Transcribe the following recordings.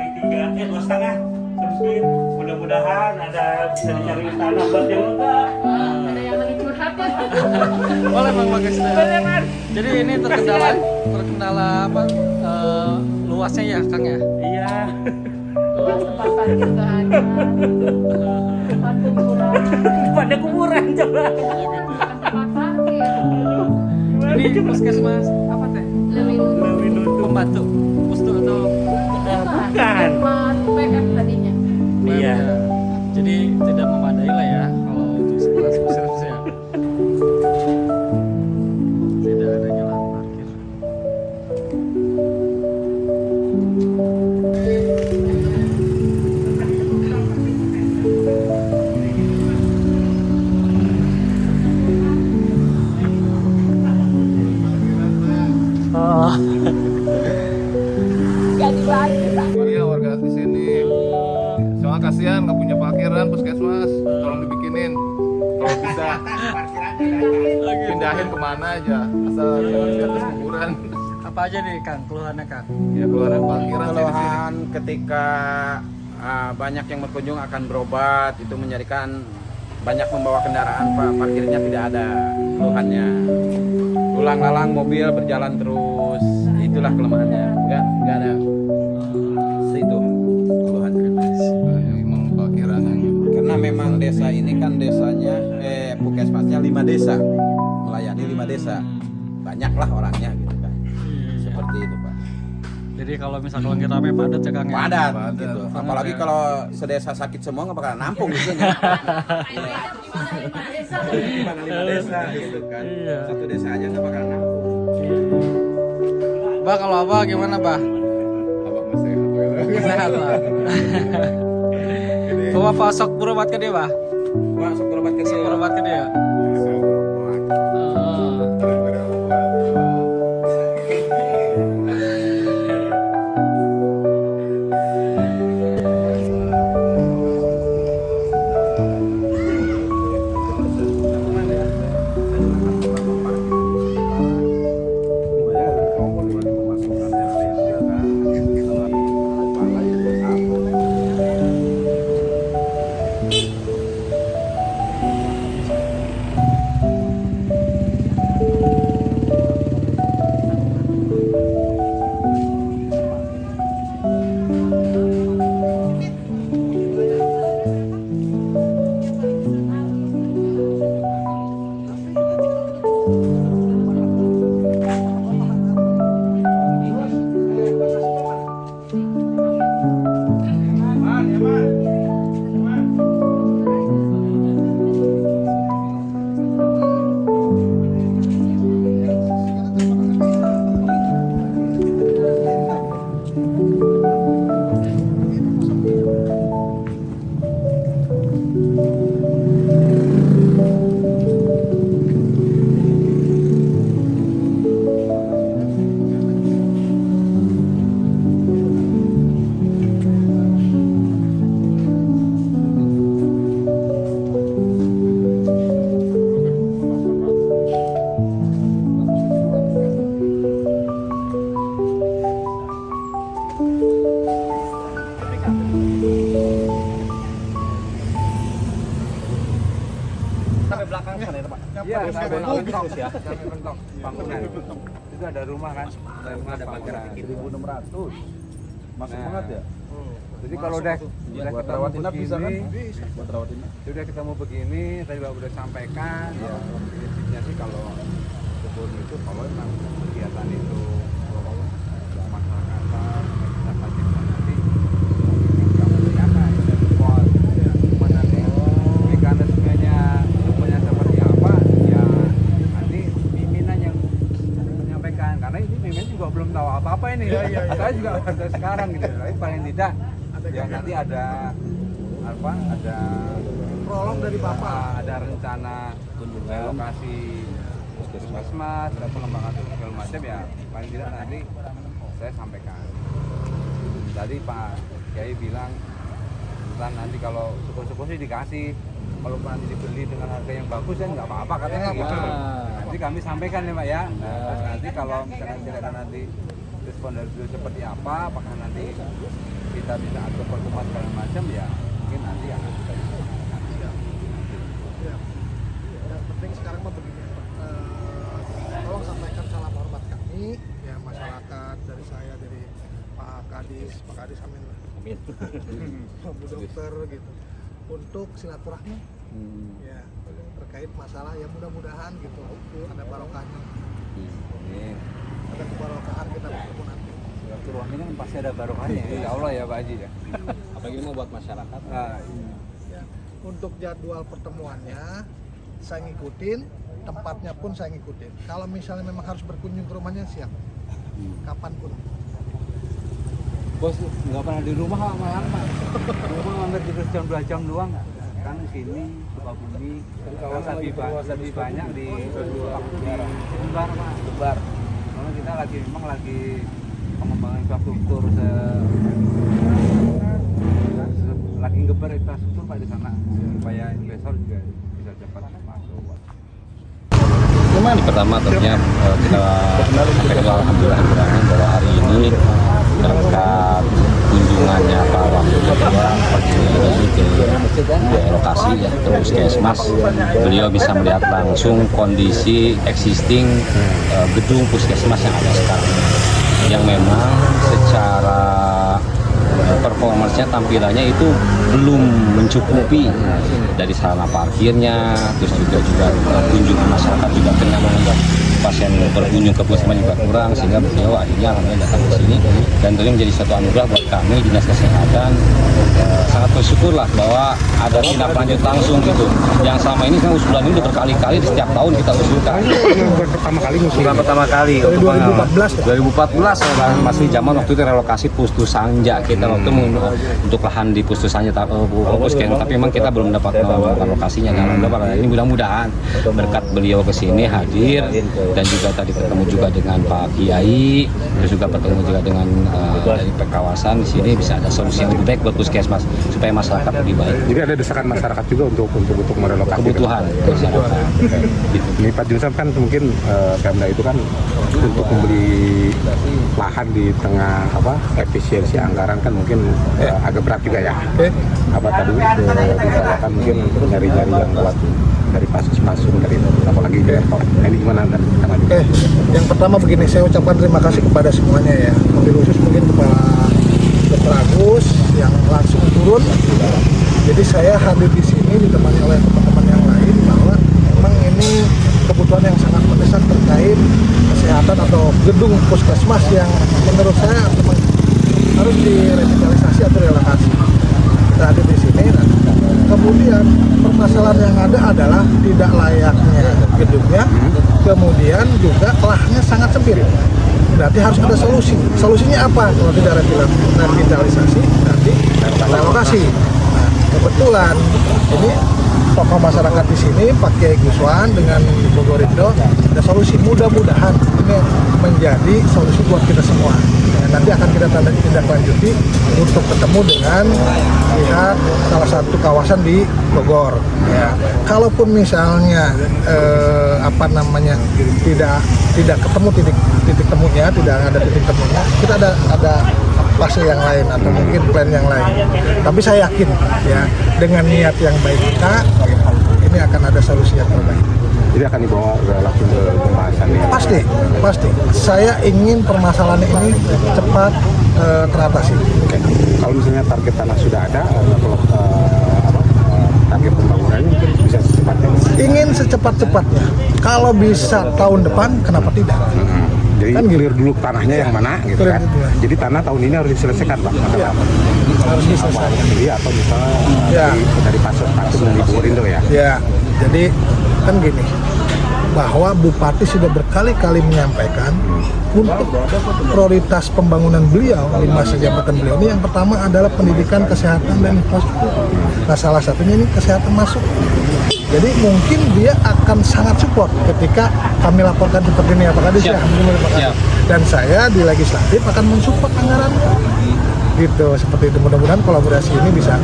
hari 2,5 subscribe. Mudah-mudahan ada bisa dicari tanah buat yang enggak. Ada yang lagi curhat ya. Boleh Bang Bagas. Jadi ini terkendala apa? Luasnya ya Kang ya? Iya. Luas tempat parkir nggak ada. Tempat kuburan. Pada kuburan coba. Tempat parkir. Ini puskesmas apa teh? Lebih Pembantu, pustu atau Bukan. Tempat PF tadinya. Iya. Jadi tidak memadai lah ya kalau untuk sekolah puskesmas ya. Tidak adanya lahan parkir. Oh. Ganti lagi Pak. Iya warga di sini. Soalnya kasihan nggak punya parkiran puskesmas. Tolong dibikinin. Kalau bisa pindahin kemana aja. Asal jangan di atas kuburan. Apa aja nih Kang keluhannya Kang? Ya keluaran parkiran sih di sini. Keluhan ketika banyak yang berkunjung akan berobat itu menjadikan banyak membawa kendaraan Pak, parkirnya tidak ada keluhannya. Ulang lalang mobil berjalan terus, itulah kelemahannya. Enggak ada itu keluhannya. Emang parkiran yang Karena memang desa ini kan desanya puskesmasnya 5 desa, melayani 5 desa. Banyaklah orangnya gitu kan. Seperti itu Pak. Jadi kalau misalkan lagi rame padat ya Kang ya? Padat Padat. gitu. Apalagi kalau sedesa sakit semua nggak bakal nampung di sini. Gimana 5 desa gitu kan. Iya. Satu desa aja nggak bakal nampung. Bah kalau apa gimana Bah? abang masih Sehat lah. Ini Bawa pasok berobat ke dia Bah? Masuk berobat ke sini. Berobat ke dia? Sampai belakang sana ya Pak. Iya, sampai mentok ya. Sampai mentok. Pangkungan. Itu ada rumah kan. Rumah ada parkiran 1.600. Masuk banget ya. Jadi kalau udah buat rawat inap bisa kan? Buat rawat inap. Sudah ketemu begini, tadi Bapak udah sampaikan ya. Prinsipnya sih kalau kebun itu kalau memang kegiatan itu masyarakatan kita pasti nanti apa itu support mana nih mekanismenya semuanya seperti apa ya nanti pimpinan yang menyampaikan karena ini pimpinan juga belum tahu apa-apa ini saya juga baru sekarang gitu tapi paling tidak ya nanti ada apa ada prolog dari Bapak ada rencana lokasi puskesmas ada pengembangan segala macam ya paling tidak nanti saya sampaikan tadi Pak Kiai bilang entar nanti kalau syukur-syukur sih dikasih kalau nanti dibeli dengan harga yang bagus kan nggak apa-apa katanya gitu nanti kami sampaikan ya Pak ya terus nanti kalau misalkan kira-kira nanti respon dari beliau seperti apa apakah nanti kita bisa atur pertemuan segala macam ya mungkin nanti akan kita nanti Ya. Yang penting sekarang mah begini, tolong sampaikan salam hormat kami, ya masyarakat dari saya, dari Pak Kadis amin lah, Bu Dokter gitu, untuk silaturahmi, ya terkait masalah yang mudah-mudahan gitu ada barokahnya, ada kebarokahan kita bertemu nanti. silaturahmi kan pasti ada barokahnya ya Allah ya Pak Haji ya. Apalagi mau buat masyarakat. Nah, Ya, untuk jadwal pertemuannya saya ngikutin, tempatnya pun saya ngikutin. Kalau misalnya memang harus berkunjung ke rumahnya siap, kapanpun. Bos nggak pernah di rumah Pak, malam Pak. Rumah mampir di jam 2 jam doang. Kan sini Sukabumi kan lebih banyak di waktu di Jember Pak. Jember. Karena kita memang lagi pengembangan infrastruktur lagi ngeber infrastruktur Pak di sana supaya investor juga bisa cepat masuk. Di pertama tentunya kita sampaikan alhamdulillah bahwa hari ini berkat kunjungannya Pak Wakil Ketua pergi ke lokasi ya ke Puskesmas, beliau bisa melihat langsung kondisi existing gedung Puskesmas yang ada sekarang, yang memang secara performance-nya, tampilannya itu belum mencukupi dari sarana parkirnya, terus juga kunjungan masyarakat juga kenyamanan pasien berkunjung ke puskesmas juga kurang, sehingga beliau akhirnya alhamdulillah datang ke sini, dan tentunya menjadi satu anugerah buat kami Dinas Kesehatan. Sangat bersyukurlah bahwa ada tindak lanjut langsung gitu, yang selama ini kan usulan ini udah berkali-kali di setiap tahun kita usulkan. Bukan pertama kali untuk 2014 kan masih zaman waktu itu relokasi Pustu Sanja, kita waktu untuk lahan di Pustu Sanja puskesmas, tapi memang kita belum dapat lokasinya. Nah, ini mudah-mudahan berkat beliau ke sini hadir, dan juga tadi bertemu juga dengan Pak Kiai, terus juga bertemu juga dengan dari kawasan di sini, bisa ada solusi yang lebih baik buat puskesmas supaya masyarakat lebih baik. Jadi ada desakan masyarakat juga untuk merelokasi Kebutuhan masyarakat. Gitu. Ini Pak Junsam kan mungkin Pemda itu kan untuk membeli lahan di tengah efisiensi anggaran kan mungkin agak berat juga ya. Apa tadi misalkan mungkin nyari-nyari yang kuat dari pasus-pasung dari itu, apalagi Depok. Ini gimana Anda? Yang pertama begini, saya ucapkan terima kasih kepada semuanya ya, mobil khusus mungkin kepada Dr. Agus yang langsung turun. Jadi saya hadir di sini ditemani oleh teman-teman yang lain, bahwa memang ini kebutuhan yang sangat mendesak terkait kesehatan atau gedung puskesmas yang menurut saya memang harus direvitalisasi atau relokasi. Kita hadir di sini. Kemudian permasalahan yang ada adalah tidak layaknya gedungnya, kemudian juga lahannya sangat sempit. Berarti harus ada solusi. Solusinya apa? Kalau tidak revitalisasi, nanti relokasi. Nah, kebetulan ini tokoh masyarakat di sini, Pak Kiai Guswan dengan Bogorindo, ada solusi. Mudah-mudahan ini menjadi solusi buat kita semua. Nanti akan kita tindak lanjuti untuk ketemu dengan pihak salah satu kawasan di Bogor. Ya. Kalaupun misalnya tidak ketemu titik temunya, tidak ada titik temunya, kita ada fase yang lain atau mungkin plan yang lain. Tapi saya yakin ya dengan niat yang baik kita, ya, ini akan ada solusi yang terbaik. Jadi akan dibawa langsung ke pembahasan ya? Pasti. Saya ingin permasalahan ini cepat teratasi. Oke. Kalau misalnya target tanah sudah ada, kalau target pembangunannya bisa secepatnya? Ingin secepat-cepatnya. Kalau bisa tahun depan, kenapa tidak? Jadi Kan clear dulu tanahnya yang mana gitu kan? Jadi tanah tahun ini harus diselesaikan Pak? Iya, harus diselesaikan. Iya, atau misalnya dari pasus-pasus dari Bogorindo ya? Ya, jadi kan gini, bahwa Bupati sudah berkali-kali menyampaikan untuk prioritas pembangunan beliau di masa jabatan beliau ini, yang pertama adalah pendidikan, kesehatan, dan infrastruktur. Nah, salah satunya ini kesehatan masuk. Jadi mungkin dia akan sangat support ketika kami laporkan seperti ini, apakah dia dan saya di legislatif akan mensupport anggaran gitu, seperti itu. Mudah-mudahan kolaborasi ini bisa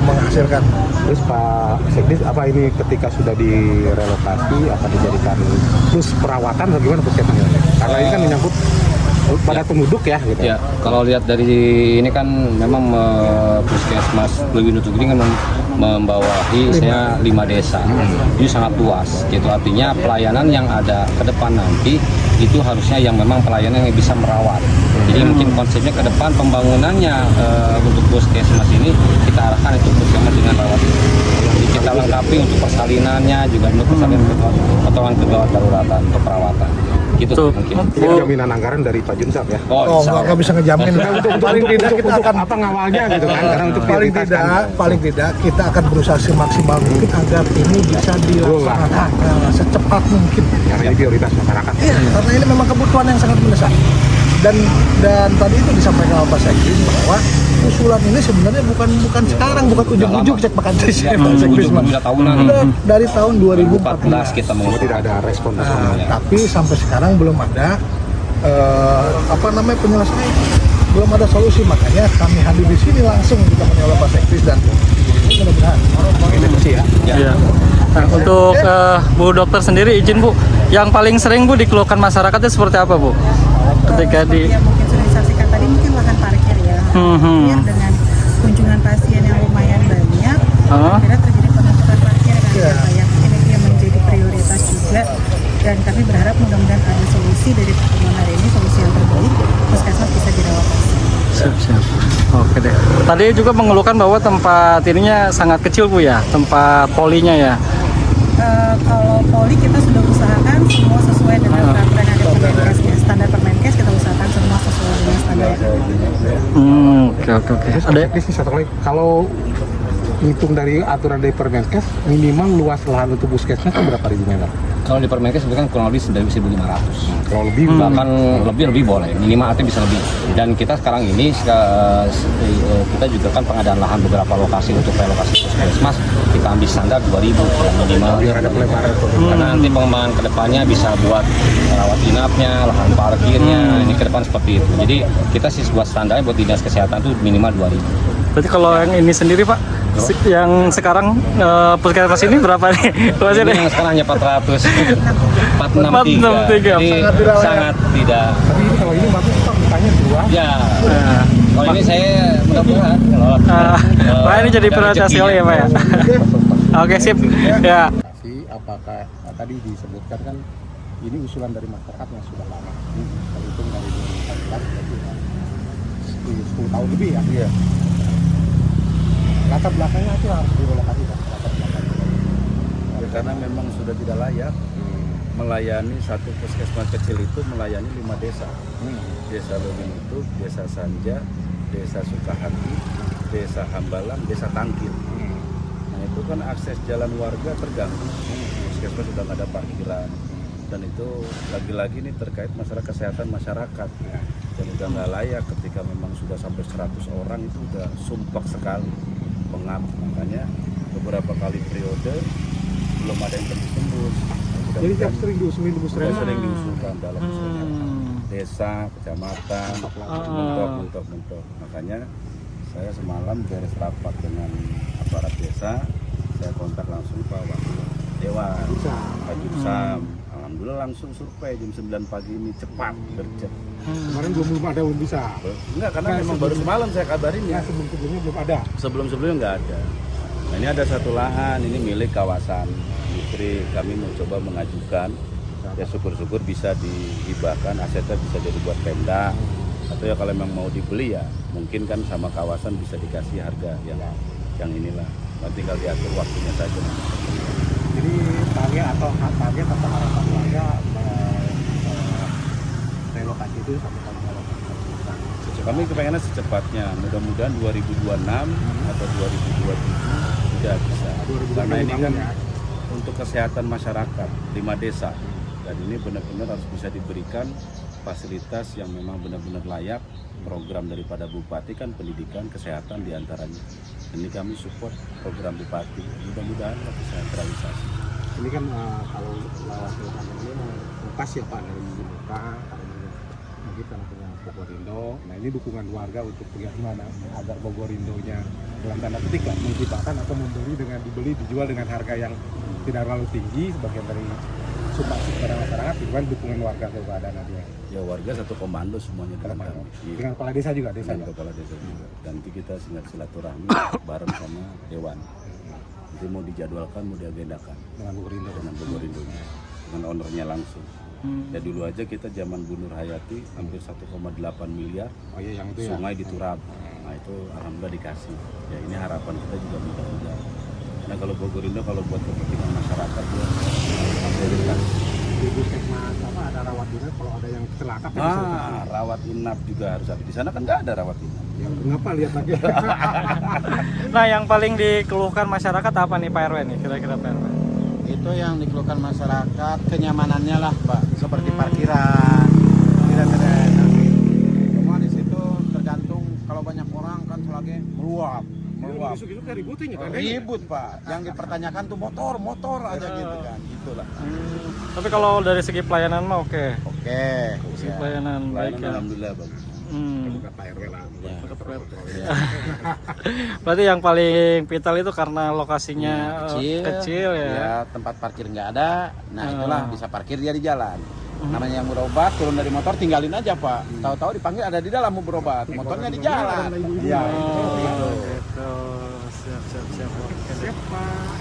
menghasilkan. Terus Pak Sekdis, apa ini ketika sudah direlokasi akan dijadikan plus perawatan bagaimana puskesmasnya? Karena ini kan menyangkut padat penduduk ya gitu. Ya, kalau lihat dari ini kan memang Puskesmas Pluit Windu ini kan membawahi saya 5 desa. Ini sangat luas. Gitu artinya pelayanan yang ada ke depan nanti itu harusnya yang memang pelayanan yang bisa merawat. Jadi mungkin konsepnya ke depan pembangunannya untuk Puskesmas ini kita arahkan itu Puskesmas dengan rawat. Jadi kita lengkapi untuk persalinannya juga untuk persalinan potongan kegawat daruratan untuk perawatan. Gitu mungkin. Ini jaminan anggaran dari Pak Junsap ya. Oh, nggak bisa ngejamin. Paling tidak kita akan apa ngawalnya gitu kan? Karena untuk paling tidak kita akan berusaha semaksimal mungkin agar ini bisa dilaksanakan secepat mungkin. Karena ini prioritas masyarakat. Iya, karena ini memang kebutuhan yang sangat mendesak. Dan tadi itu disampaikan oleh Pak Sekjen bahwa usulan ini sebenarnya bukan sekarang, bukan ujuk-ujuk cek Pak Kadis. Udah tahunan. Dari tahun 2014 kita Semua tidak ada respon. tapi sampai sekarang belum ada penyelesaian, belum ada solusi. Makanya kami hadir di sini langsung ditemani oleh Pak Sekjen dan mudah-mudahan Ya. Nah, untuk Bu Dokter sendiri izin Bu, yang paling sering Bu dikeluhkan masyarakat itu seperti apa Bu? Ketika ya mungkin sudah disaksikan tadi mungkin lahan parkir ya. Parkir dengan kunjungan pasien yang lumayan banyak, akhirnya terjadi penumpukan parkir kan ya. Ini yang menjadi prioritas juga. Dan kami berharap mudah-mudahan ada solusi dari pertemuan hari ini, solusi yang terbaik, Puskesmas bisa direlokasi. Siap. Oke deh. Tadi juga mengeluhkan bahwa tempat ininya sangat kecil Bu ya, tempat polinya ya. Kalau poli kita sudah usahakan semua sesuai dengan peraturan yang ada Permenkes ya. Standar Permenkes kita usahakan semua sesuai dengan standar. Oke. Ada satu lagi, kalau hitung dari aturan dari Permenkes, minimal luas lahan untuk puskesmas itu berapa ribu meter? Kalau di Permenkes itu kan kurang lebih 1.500. Kalau lebih Bahkan lebih boleh, minimal artinya bisa lebih. Dan kita sekarang ini kita juga kan pengadaan lahan beberapa lokasi untuk relokasi Puskesmas, kita ambil standar 2.000 minimal. biar ada pelebaran. Karena nanti pengembangan kedepannya bisa buat rawat inapnya, lahan parkirnya, ini ke depan seperti itu. Jadi kita sih buat standarnya buat dinas kesehatan itu minimal 2.000. Berarti kalau yang ini sendiri Pak, yang sekarang Puskesmas ini berapa nih? Ini yang sekarang hanya 463. Jadi sangat tidak. Tapi ini kalau ini bagus Pak, bukanya 2. Ya. Kalau ini saya mudah-mudahan. Pak ini jadi prioritas sekali ya Pak ya. Oke sip. Ya. Apakah tadi disebutkan kan ini usulan dari masyarakat yang sudah lama. Kalau hitung dari 2014 berarti 10 tahun lebih ya. Iya. Latar belakangnya itu harus direlokasi Pak. Ya, karena memang sudah tidak layak melayani satu puskesmas kecil itu melayani 5 desa. Desa Lewindu, Desa Sanja, Desa Sukahati, Desa Hambalang, Desa Tangkil. Nah itu kan akses jalan warga terganggu. Puskesmas sudah nggak ada parkiran. Dan itu lagi-lagi ini terkait masalah kesehatan masyarakat. Dan udah nggak layak ketika memang sudah sampai 100 orang itu udah sumpek sekali. Pengap, makanya beberapa kali periode belum ada yang tembus. Jadi tiap sering diusulin sering diusulkan dalam desa, kecamatan, mentok. Makanya saya semalam beres rapat dengan aparat desa, saya kontak langsung Pak Wakil Dewan, Pak Junsam. Alhamdulillah langsung survei jam 9 pagi ini cepat kerja. Kemarin belum ada belum bisa. Enggak, karena memang baru semalam saya kabarin ya. Sebelum-sebelumnya belum ada. Sebelum-sebelumnya nggak ada. Nah ini ada satu lahan, ini milik kawasan industri. Kami mau coba mengajukan, ya syukur-syukur bisa dihibahkan, asetnya bisa jadi buat Pemda. Atau ya kalau memang mau dibeli ya, mungkin kan sama kawasan bisa dikasih harga yang inilah. Nanti tinggal diatur waktunya saja. Jadi target atau harapan warga relokasi itu sampai tahun berapa? Kami kepengennya secepatnya, mudah-mudahan 2026 atau 2027 sudah bisa. Karena ini kan untuk kesehatan masyarakat 5 desa, dan ini benar-benar harus bisa diberikan fasilitas yang memang benar-benar layak. Program daripada Bupati kan pendidikan, kesehatan diantaranya. Ini kami support program Bupati, mudah-mudahan bisa terrealisasi. Ini kan kalau lahan ini lepas ya Pak dari Muka, mungkin karena punya Bogorindo. Nah ini dukungan warga untuk bagaimana agar Bogorindonya dalam tanda petik menciptakan atau membeli dengan dibeli dijual dengan harga yang tidak terlalu tinggi sebagian dari sumbangsi kepada masyarakat, gimana dukungan warga kepada Nadia? Ya warga satu komando semuanya dengan kami. Iya. Dengan kepala desa juga, Dengan kepala desa juga. Nanti kita silaturahmi bareng sama dewan. Nanti mau dijadwalkan, mau diagendakan dengan Bu Rindo, dengan ownernya langsung. Ya dulu aja kita zaman Bu Nur Hayati hampir 1,8 miliar. Oh iya, yang itu sungai di Turap. Nah itu alhamdulillah dikasih. Ya ini harapan kita juga mudah-mudahan. Karena kalau Bogorindo kalau buat kepentingan masyarakat ya dikasih. Di puskesmas apa ada rawat inap kalau ada yang celaka? Rawat inap juga harus ada. Di sana kan nggak ada rawat inap. Ya kenapa lihat lagi? Nah, yang paling dikeluhkan masyarakat apa nih Pak RW nih kira-kira Pak RW? Itu yang dikeluhkan masyarakat, kenyamanannya lah Pak, seperti parkiran, tidak ada nanti. Semua di situ tergantung kalau banyak orang kan selagi meluap. Itu kan ributnya kan? Ribut Pak, yang dipertanyakan tuh motor aja gitu kan, gitulah. Tapi kalau dari segi pelayanan mah oke. Oke. Segi pelayanan baik ya. Alhamdulillah bagus. Pak RW lah. Berarti yang paling vital itu karena lokasinya kecil ya. Ya, tempat parkir nggak ada. Nah itulah bisa parkir dia di jalan. Namanya yang berobat turun dari motor tinggalin aja Pak. Tahu-tahu dipanggil ada di dalam mau berobat, motornya di jalan. Iya. Gitu.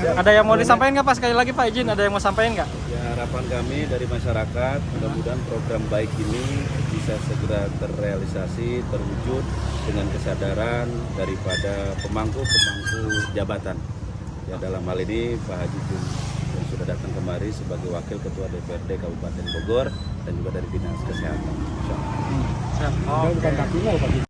Siap. Ada yang mau disampaikan nggak Pak? Sekali lagi Pak izin, ada yang mau sampaikan nggak? Ya harapan kami dari masyarakat mudah-mudahan program baik ini bisa segera terrealisasi, terwujud dengan kesadaran daripada pemangku jabatan. Ya dalam hal ini Pak Haji Jun yang sudah datang kemari sebagai Wakil Ketua DPRD Kabupaten Bogor dan juga dari Dinas Kesehatan. Siap.